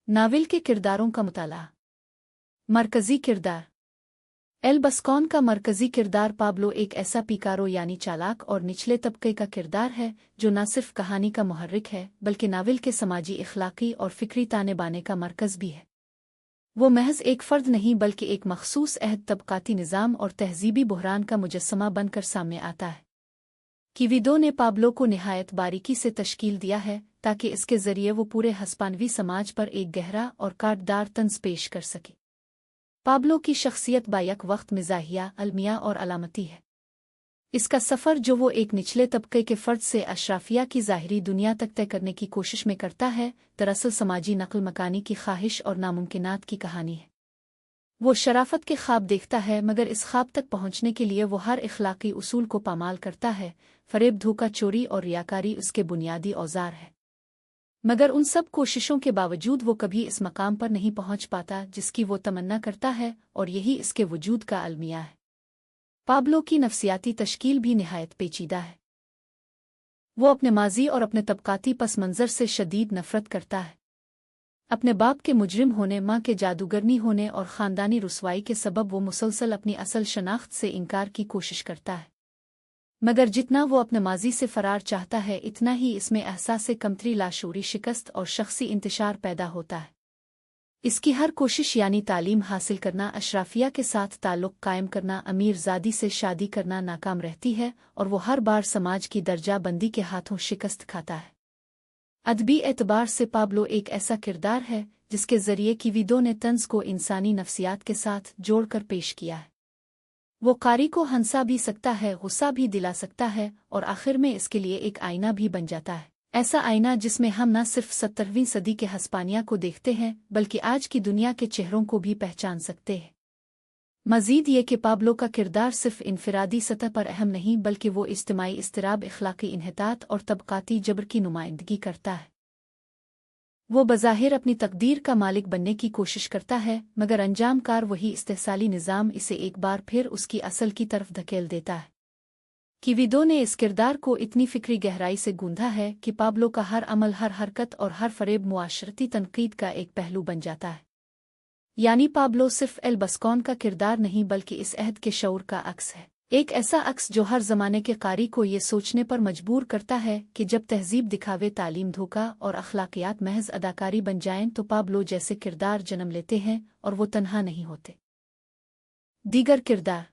Novel के किरदारों का मुताला। मरकज़ी किरदार। एल बस्कॉन का मरकज़ी किरदार पाब्लो एक ऐसा पिकारो यानी चालाक और निचले तबके का किरदार है जो न सिर्फ कहानी का मुहर्रिक है बल्कि नावल के समाजी इखलाकी और फ़िक्री ताने बाने का मरकज़ भी है। वो महज एक फ़र्द नहीं बल्कि एक मखसूस अहद तबक़ाती निज़ाम और तहज़ीबी बुहरान का मुजस्समा बनकर सामने आता है। किविदो ने पाब्लो को निहायत बारीकी से तश्कील दिया है ताकि इसके ज़रिए वो पूरे हस्पानवी समाज पर एक गहरा और काटदार तंज़ पेश कर सके। पाब्लो की शख्सियत बायक वक्त मिज़ाहिया, अलमिया और अलामती है। इसका सफ़र जो वो एक निचले तबके के फ़र्द से अशराफिया की ज़ाहिरी दुनिया तक तय करने की कोशिश में करता है, दरअसल समाजी नक़ल मकानी की ख्वाहिश और नामुमकिनात की कहानी है। वो शराफत के ख्वाब देखता है मगर इस ख्वाब तक पहुँचने के लिए वो हर इखलाकी उसूल को पामाल करता है। फ़रेब, धोखा, चोरी और रियाकारी उसके बुनियादी औज़ार है। मगर उन सब कोशिशों के बावजूद वो कभी इस मकाम पर नहीं पहुँच पाता जिसकी वो तमन्ना करता है, और यही इसके वजूद का अलमिया है। पाब्लो की नफ्सियाती तश्कील भी निहायत पेचीदा है। वो अपने माजी और अपने तबकाती पस मंज़र से शदीद नफ़रत करता है। अपने बाप के मुजरिम होने, माँ के जादूगरनी होने और ख़ानदानी रुसवाई के सबब वो मुसलसल अपनी असल शनाख्त से इनकार की कोशिश करता है। मगर जितना वो अपने माजी से फ़रार चाहता है इतना ही इसमें एहसास कमतरी, लाशूरी शिकस्त और शख्सी इंतशार पैदा होता है। इसकी हर कोशिश यानी तालीम हासिल करना, अशराफिया के साथ ताल्लुक़ कायम करना, अमीर ज़ादी से शादी करना नाकाम रहती है और वो हर बार समाज की दर्जा बंदी के हाथों शिकस्त खाता है। अदबी एतबार से पाब्लो एक ऐसा किरदार है जिसके ज़रिए किविदो ने तंज़ को इंसानी नफ्सियात के साथ जोड़कर पेश किया है। वो कारी को हंसा भी सकता है, गुस्सा भी दिला सकता है और आखिर में इसके लिए एक आईना भी बन जाता है। ऐसा आईना जिसमें हम न सिर्फ 17वीं सदी के हस्पानिया को देखते हैं बल्कि आज की दुनिया के चेहरों को भी पहचान सकते हैं। मज़ीद ये कि पाब्लो का किरदार सिर्फ इनफरादी सतह पर अहम नहीं बल्कि वो इज्तिमाई इस्तिराब, इखलाकी इन्हितात और तबकाती जबर की नुमाइंदगी करता है। वो बज़ाहिर अपनी तकदीर का मालिक बनने की कोशिश करता है मगर अंजाम कार वही इस्तेहसाली निज़ाम इसे एक बार फिर उसकी असल की तरफ धकेल देता है। किविदो ने इस किरदार को इतनी फ़िक्री गहराई से गूंधा है कि पाब्लो का हर अमल, हर हरकत और हर फ़रेब मुआशरती तनकीद का एक पहलू बन जाता है। यानी पाब्लो सिर्फ एल बस्कॉन का किरदार नहीं बल्कि इस अहद के शऊर का अक्स है। एक ऐसा अक्स जो हर ज़माने के कारी को ये सोचने पर मजबूर करता है कि जब तहज़ीब, दिखावे, तालीम, धोखा और अखलाकियात महज अदाकारी बन जाएं तो पाब्लो जैसे किरदार जन्म लेते हैं और वो तन्हा नहीं होते। दीगर किरदार।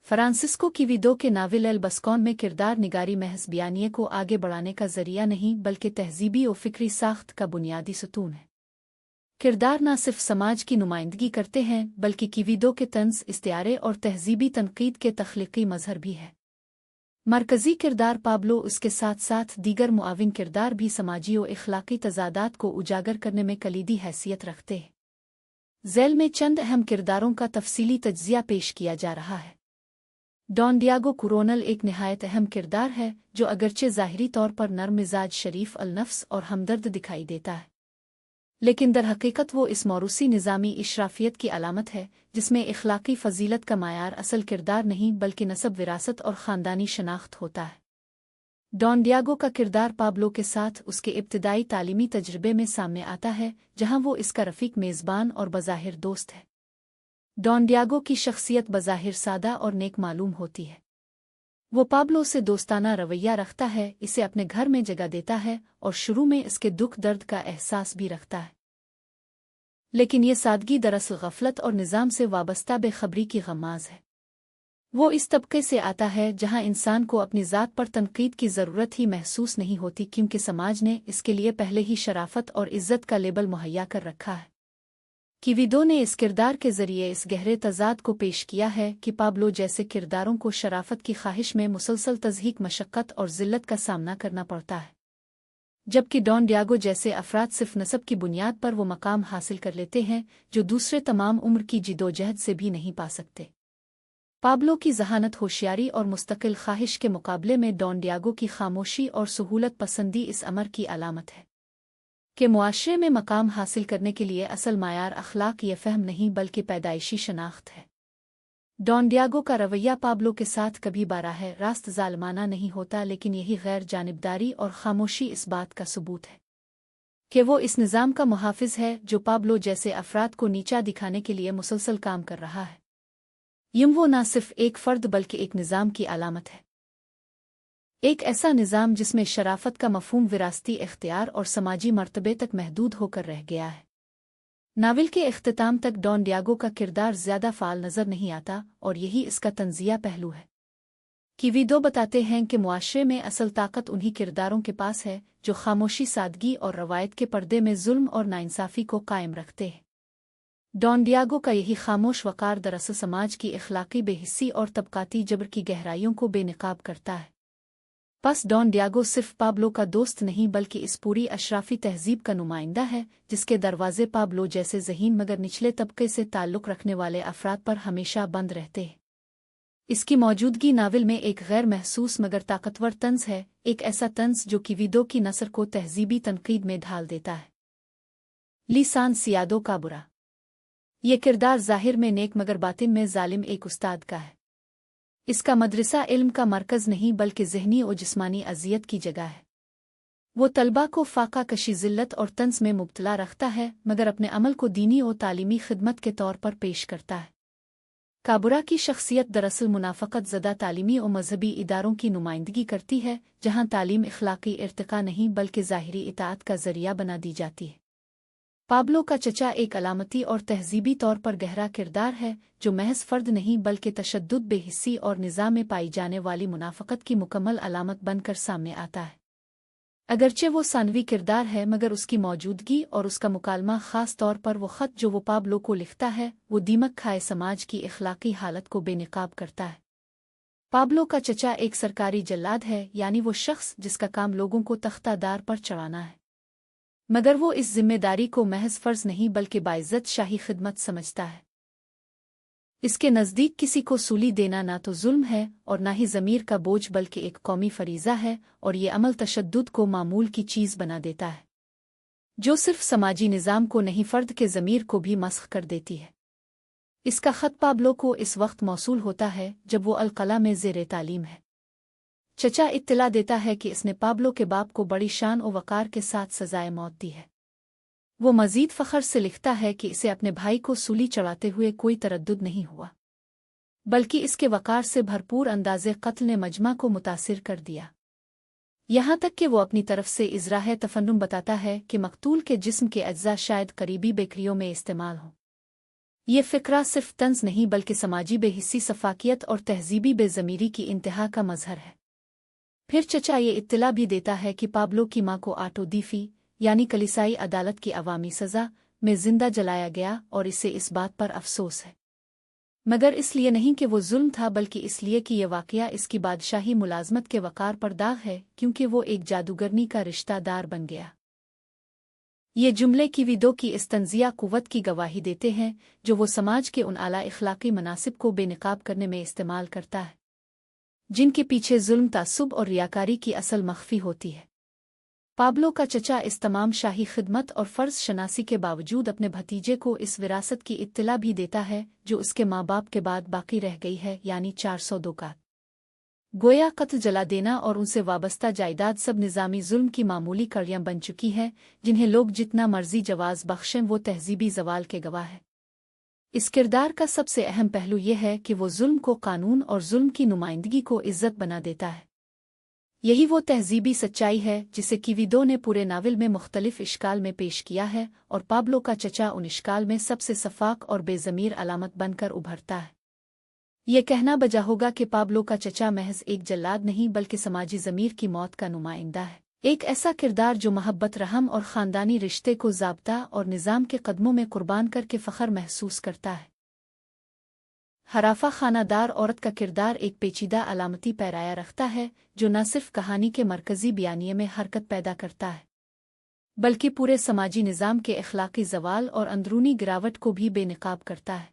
फ्रांसिस्को किविदो के नावल एल बस्कॉन में किरदार निगारी महज बयानिए को आगे बढ़ाने का ज़रिया नहीं बल्कि तहज़ीबी और फ़िक्री साख्त का बुनियादी सतून है। किरदार न सिर्फ समाज की नुमाइंदगी करते हैं बल्कि किविदो के तंज़, इस्तिआरे और तहज़ीबी तनकीद के तख्लीकी मज़हर भी है। मरकज़ी किरदार पाब्लो उसके साथ साथ दीगर मुआविन किरदार भी समाजी और इखलाकी तज़ादात को उजागर करने में कलीदी हैसियत रखते हैं। ज़ैल में चंद अहम किरदारों का तफसीली तज्ज़िया पेश किया जा रहा है। डॉन डियागो कुरोनल एक निहायत अहम किरदार है जो अगरचे ज़ाहिरी तौर पर नर्म मिजाज, शरीफ अल-नफ्स और हमदर्द दिखाई देता है, लेकिन दरहकीकत वो इस मौरूसी निज़ामी इशराफियत की अलामत है जिसमें इखलाकी फ़जीलत का मायार असल किरदार नहीं बल्कि नसब, विरासत और ख़ानदानी शनाख्त होता है। डॉन डियागो का किरदार पाब्लो के साथ उसके इब्तिदाई तालीमी तजर्बे में सामने आता है जहाँ वो इसका रफ़ीक, मेज़बान और बज़ाहिर दोस्त है। डॉन डियागो की शख्सियत बज़ाहिर सादा और नेक मालूम होती है। वो पाब्लो से दोस्ताना रवैया रखता है, इसे अपने घर में जगह देता है और शुरू में इसके दुख दर्द का एहसास भी रखता है। लेकिन ये सादगी दरअसल गफलत और निज़ाम से वाबस्ता बेखबरी की गमाज़ है। वो इस तबके से आता है जहाँ इंसान को अपनी ज़ात पर तनकीद की ज़रूरत ही महसूस नहीं होती क्योंकि समाज ने इसके लिए पहले ही शराफत और इज़्ज़त का लेबल मुहैया कर रखा है। किविदो ने इस किरदार के ज़रिए इस गहरे तज़ाद को पेश किया है कि पाब्लो जैसे किरदारों को शराफत की ख्वाहिश में मुसलसल तज़हीक, मशक्क़त और ज़िल्लत का सामना करना पड़ता है, जबकि डॉन डियागो जैसे अफराद सिर्फ नसब की बुनियाद पर वो मकाम हासिल कर लेते हैं जो दूसरे तमाम उम्र की जिदोजहद से भी नहीं पा सकते। पाब्लो की ज़हानत, होशियारी और मुस्तकिल ख्वाहिश के मुकाबले में डॉन डियागो की खामोशी और सहूलत पसंदी इस अमर की अलामत है कि मुआशरे में मकाम हासिल करने के लिए असल मायार अखलाक या फ़हम नहीं बल्कि पैदाइशी शनाख्त है। डॉन डियागो का रवैया पाब्लो के साथ कभी बाराह रास्त ज़ालिमाना नहीं होता, लेकिन यही गैर जानिबदारी और खामोशी इस बात का सबूत है कि वो इस निज़ाम का मुहाफिज है जो पाब्लो जैसे अफराद को नीचा दिखाने के लिए मुसलसल काम कर रहा है। यूं वो न सिर्फ एक फ़र्द बल्कि एक निज़ाम की अलामत है, एक ऐसा निज़ाम जिसमें शराफत का मफ़हूम विरासती इख्तियार और समाजी मर्तबे तक महदूद होकर रह गया है। नावल के इख्तिताम तक डॉन डियागो का किरदार ज़्यादा फ़ाल नज़र नहीं आता और यही इसका तंज़िया पहलू है। कीवीदो बताते हैं कि मुआशरे में असल ताकत उन्हीं किरदारों के पास है जो खामोशी, सादगी और रवायत के पर्दे में जुल्म और नाइंसाफ़ी को कायम रखते हैं। डॉन डियागो का यही खामोश वक़ार दरअसल समाज की इखलाकी बेहिस्सी और तबकाती जबर की गहराइयों को बेनकाब करता है। बस डॉन डियागो सिर्फ पाब्लो का दोस्त नहीं बल्कि इस पूरी अशराफी तहजीब का नुमाइंदा है जिसके दरवाजे पाब्लो जैसे ज़हीन मगर निचले तबके से ताल्लुक़ रखने वाले अफराद पर हमेशा बंद रहते हैं। इसकी मौजूदगी नावल में एक गैर महसूस मगर ताकतवर तंज है, एक ऐसा तंज जो कीवीदो की नस्र को तहजीबी तनकीद में ढाल देता है। लिसान सियादो का बुरा। ये किरदार ज़ाहिर में नेक मगर बातिन में जालिम एक उस्ताद का है। इसका मदरसा इल्म का मरकज़ नहीं बल्कि ज़हनी और जिस्मानी अजियत की जगह है। वो तलबा को फाका कशी, ज़िल्लत और तंज में मुब्तला रखता है मगर अपने अमल को दीनी और तालीमी खिदमत के तौर पर पेश करता है। काबुरा की शख्सियत दरअसल मुनाफ़क़त ज़दा तालीमी और मजहबी इदारों की नुमाइंदगी करती है जहाँ तालीम इखलाकी इर्तिका नहीं बल्कि ज़ाहिरी इताअत का ज़रिया बना दी जाती है। पाब्लो का चचा एक अलामती और तहजीबी तौर पर गहरा किरदार है जो महज फ़र्द नहीं बल्कि तशद्दुद, बेहिस्सी और निज़ाम में पाई जाने वाली मुनाफ़क़त की मुकम्मल अलामत बनकर सामने आता है। अगरचे वो सानवी किरदार है मगर उसकी मौजूदगी और उसका मुकालमा ख़ास तौर पर वो ख़त जो वो पाब्लो को लिखता है वो दीमक खाए समाज की इखलाकी हालत को बेनकाब करता है। पाब्लो का चचा एक सरकारी जल्लाद है, यानी वो शख्स जिसका काम लोगों को तख्तादार पर चढ़ाना है, मगर वो इस जिम्मेदारी को महज फ़र्ज नहीं बल्कि बाइज़्ज़त शाही खिदमत समझता है। इसके नज़दीक किसी को सूली देना ना तो जुल्म है और ना ही ज़मीर का बोझ बल्कि एक कौमी फ़रीज़ा है और ये अमल तशद्दुद को मामूल की चीज़ बना देता है जो सिर्फ समाजी निज़ाम को नहीं फ़र्द के ज़मीर को भी मस्ख़ कर देती है। इसका ख़त पाब्लो को इस वक्त मौसूल होता है जब वो अलक़ला में ज़ेरे तालीम है। चचा इत्तला देता है कि इसने पाब्लो के बाप को बड़ी शान और वक़ार के साथ सज़ाए मौत दी है। वो मज़ीद फ़ख्र से लिखता है कि इसे अपने भाई को सूली चढ़ाते हुए कोई तरद्दुद नहीं हुआ बल्कि इसके वक़ार से भरपूर अंदाज़े क़त्ल ने मजमा को मुतासिर कर दिया। यहाँ तक कि वो अपनी तरफ से इज़राह तफन्नुम बताता है कि मक़तूल के जिस्म के अज्जा शायद करीबी बेकरियों में इस्तेमाल हों। ये फ़िक्रा सिर्फ तंज़ नहीं बल्कि समाजी बेहिस्सी, सफ़ाकियत और तहज़ीबी बेज़मीरी की इंतहा का मज़हर है। फिर चचा ये इत्तला भी देता है कि पाब्लो की माँ को आटो दीफ़ी यानी कलीसाई अदालत की अवामी सज़ा में ज़िंदा जलाया गया और इसे इस बात पर अफ़सोस है, मगर इसलिए नहीं कि वो जुल्म था बल्कि इसलिए कि यह वाक़या इसकी बादशाही मुलाज़मत के वक़ार पर दाग है क्योंकि वो एक जादूगरनी का रिश्तादार बन गया। ये जुमले कीवीदो की इस तंज़िया क़ुव्वत की गवाही देते हैं जो वो समाज के उन आला इख़लाक़ी मनासिब को बेनकाब करने में इस्तेमाल करता है जिनके पीछे जुल्म, तासुब और रियाकारी की असल मख्फ़ी होती है। पाब्लो का चचा इस तमाम शाही खिदमत और फ़र्ज़ शनासी के बावजूद अपने भतीजे को इस विरासत की इत्तला भी देता है जो उसके माँ बाप के बाद बाकी रह गई है, यानी 402 का गोया कत्ल, जला देना और उनसे वाबस्ता जायदाद सब निज़ामी जुल्म की मामूली कड़ियाँ बन चुकी हैं जिन्हें लोग जितना मर्जी जवाज़ बख्शें वो तहज़ीबी ज़वाल के गवाह है। इस किरदार का सबसे अहम पहलू यह है कि वो जुल्म को कानून और जुल्म की नुमाइंदगी को इज़्ज़त बना देता है। यही वो तहज़ीबी सच्चाई है जिसे कीवीदो ने पूरे नावल में मुख्तलिफ इश्काल में पेश किया है और पाब्लो का चचा उन इश्काल में सबसे सफ़ाक और बेज़मीर अलामत बनकर उभरता है। ये कहना बजा होगा कि पाब्लो का चचा महज एक जल्लाद नहीं बल्कि समाजी ज़मीर की मौत का नुमाइंदा है, एक ऐसा किरदार जो मोहब्बत, रहम और ख़ानदानी रिश्ते को ज़ाब्ता और निज़ाम के कदमों में कुर्बान करके फ़ख्र महसूस करता है। हराफा खानादार औरत का किरदार एक पेचीदा अलामती पैराया रखता है जो न सिर्फ कहानी के मरकज़ी बयानिए में हरकत पैदा करता है बल्कि पूरे समाजी निज़ाम के अखलाकी ज़वाल और अंदरूनी गिरावट को भी बेनकाब करता है।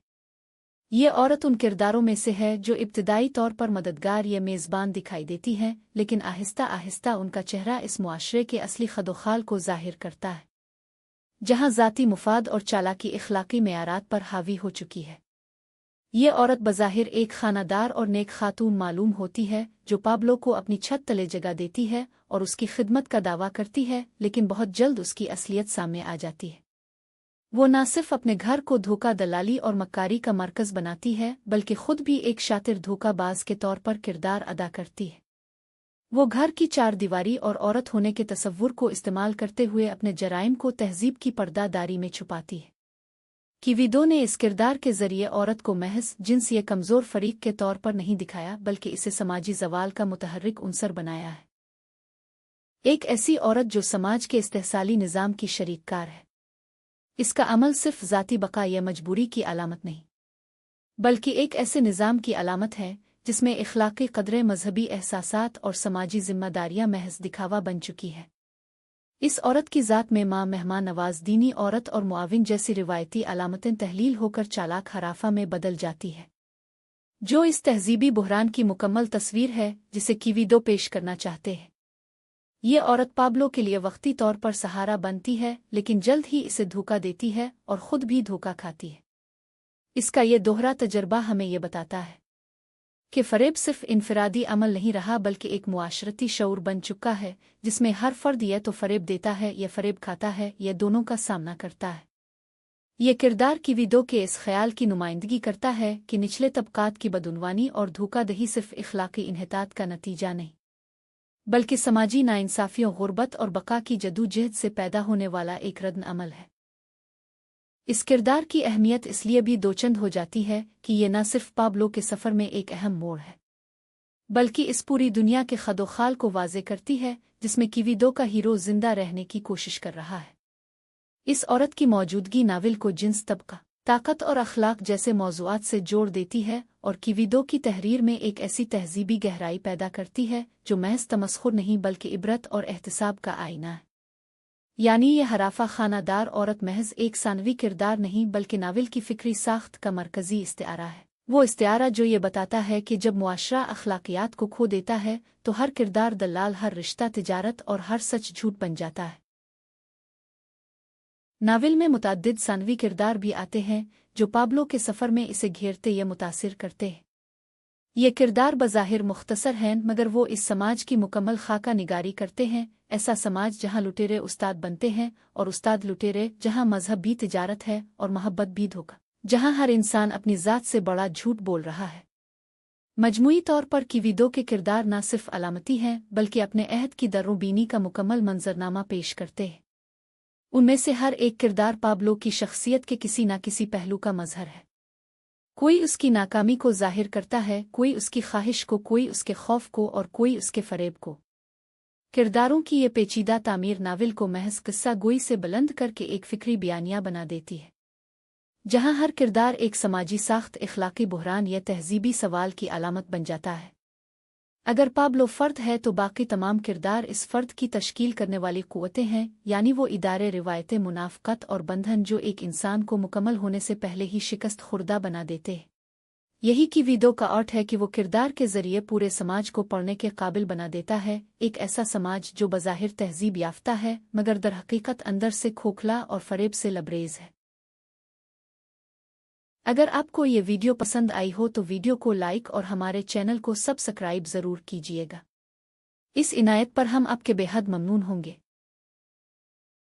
ये औरत उन किरदारों में से है जो इब्तिदाई तौर पर मददगार या मेज़बान दिखाई देती हैं, लेकिन आहिस्ता आहिस्ता उनका चेहरा इस मुआशरे के असली खदोखाल को ज़ाहिर करता है जहाँ ज़ाती मुफाद और चालाकी इखलाकी मेयारात पर हावी हो चुकी है। ये औरत बज़ाहिर एक खानादार और नेक खातून मालूम होती है जो पाब्लो को अपनी छत तले जगह देती है और उसकी खिदमत का दावा करती है, लेकिन बहुत जल्द उसकी असलियत सामने आ जाती है। वो न सिर्फ अपने घर को धोखा दलाली और मक्कारी का मरकज़ बनाती है, बल्कि खुद भी एक शातिर धोखाबाज के तौर पर किरदार अदा करती है। वो घर की चार दीवारी और औरत होने के तसव्वुर को इस्तेमाल करते हुए अपने जराइम को तहज़ीब की पर्दादारी में छुपाती है। किविडो ने इस किरदार के जरिए औरत को महज जिन्सी कमज़ोर फरीक के तौर पर नहीं दिखाया, बल्कि इसे समाजी ज़वाल का मुतहर्रिक उनसर बनाया है। एक ऐसी औरत जो समाज के इस्तेहसाली निज़ाम की शरीककार है। इसका अमल सिर्फ ज़ाती बका या मजबूरी की अलामत नहीं, बल्कि एक ऐसे निज़ाम की अलामत है जिसमें इखलाक़ी क़द्रें, मजहबी एहसासात और समाजी ज़िम्मेदारियाँ महज दिखावा बन चुकी है। इस औरत की ज़ात में माँ, मेहमान नवाज, दीनी औरत और मुआविन जैसी रिवायती अलामतें तहलील होकर चालाक हराफा में बदल जाती है, जो इस तहज़ीबी बुहरान की मुकम्मल तस्वीर है जिसे किविडो पेश करना चाहते हैं। ये औरत पाब्लो के लिए वक्ती तौर पर सहारा बनती है, लेकिन जल्द ही इसे धोखा देती है और ख़ुद भी धोखा खाती है। इसका ये दोहरा तजर्बा हमें ये बताता है कि फ़रेब सिर्फ इनफरादी अमल नहीं रहा, बल्कि एक मुआशरती शऊर बन चुका है जिसमें हर फर्द या तो फ़रेब देता है या फ़रेब खाता है या दोनों का सामना करता है। ये किरदार किविडो के इस ख्याल की नुमाइंदगी करता है कि निचले तबकात की बदउनवानी और धोखादही सिर्फ इखलाक़ी इन्हितात का नतीजा नहीं, बल्कि समाजी नाइंसाफ़ियों, गुर्बत और बका की जदोजहद से पैदा होने वाला एक रद्द अमल है। इस किरदार की अहमियत इसलिए भी दोचंद हो जाती है कि ये न सिर्फ पाब्लो के सफ़र में एक अहम मोड़ है, बल्कि इस पूरी दुनिया के खदोखाल को वाज़े करती है जिसमें किविडो का हीरो जिंदा रहने की कोशिश कर रहा है। इस औरत की मौजूदगी नावल को जिन्स, तबका, ताकत और अखलाक जैसे मौज़ूआत से जोड़ देती है और किविडो की तहरीर में एक ऐसी तहज़ीबी गहराई पैदा करती है जो महज तमस्खुर नहीं बल्कि इबरत और एहतिसाब का आईना है। यानी ये हराफा खानादार औरत महज एक सानवी किरदार नहीं, बल्कि नावल की फ़िक्री साख्त का मरकज़ी इस्तिआरा है। वो इस्तिआरा जो ये बताता है कि जब मुआशरा अखलाकियात को खो देता है तो हर किरदार दलाल, हर रिश्ता तिजारत और हर सच झूठ बन जाता है। नावल में मुतअद्दिद सानवी किरदार भी आते हैं जो पाब्लो के सफ़र में इसे घेरते या मुतासिर करते हैं। ये किरदार बज़ाहिर मुख्तसर हैं, मगर वो इस समाज की मुकम्मल खाका निगारी करते हैं। ऐसा समाज जहाँ लुटेरे उस्ताद बनते हैं और उस्ताद लुटेरे, जहाँ मजहब भी तिजारत है और मोहब्बत भी धोखा, जहाँ हर इंसान अपनी ज़ात से बड़ा झूठ बोल रहा है। मजमूई तौर पर किविडो के किरदार न सिर्फ अलामती हैं, बल्कि अपने अहद की दर्रोबीनी का मुकम्मल मंजरनामा पेश करते हैं। उनमें से हर एक किरदार पाब्लो की शख्सियत के किसी न किसी पहलू का मजहर है। कोई उसकी नाकामी को जाहिर करता है, कोई उसकी ख्वाहिश को, कोई उसके खौफ को और कोई उसके फ़रेब को। किरदारों की ये पेचीदा तामीर नावल को महज किस्सा गोई से बुलंद करके एक फ़िक्री बयानिया बना देती है, जहाँ हर किरदार एक समाजी साख्त, इखलाकी बुहरान या तहज़ीबी सवाल की अलामत बन जाता है। अगर पाब्लो फ़र्द है तो बाकी तमाम किरदार इस फ़र्द की तश्कील करने वाली क़ुव्वतें हैं, यानी वो इदारे, रिवायतें, मुनाफ़क़त और बंधन जो एक इंसान को मुकम्मल होने से पहले ही शिकस्त खुर्दा बना देते हैं। यही किविडो का अर्थ है कि वो किरदार के ज़रिए पूरे समाज को पढ़ने के काबिल बना देता है, एक ऐसा समाज जो बज़ाहिर तहज़ीब याफ्ता है मगर दरहकीकत अंदर से खोखला और फ़रेब से लबरेज़ है। अगर आपको ये वीडियो पसंद आई हो तो वीडियो को लाइक और हमारे चैनल को सब्सक्राइब ज़रूर कीजिएगा। इस इनायत पर हम आपके बेहद ममनून होंगे।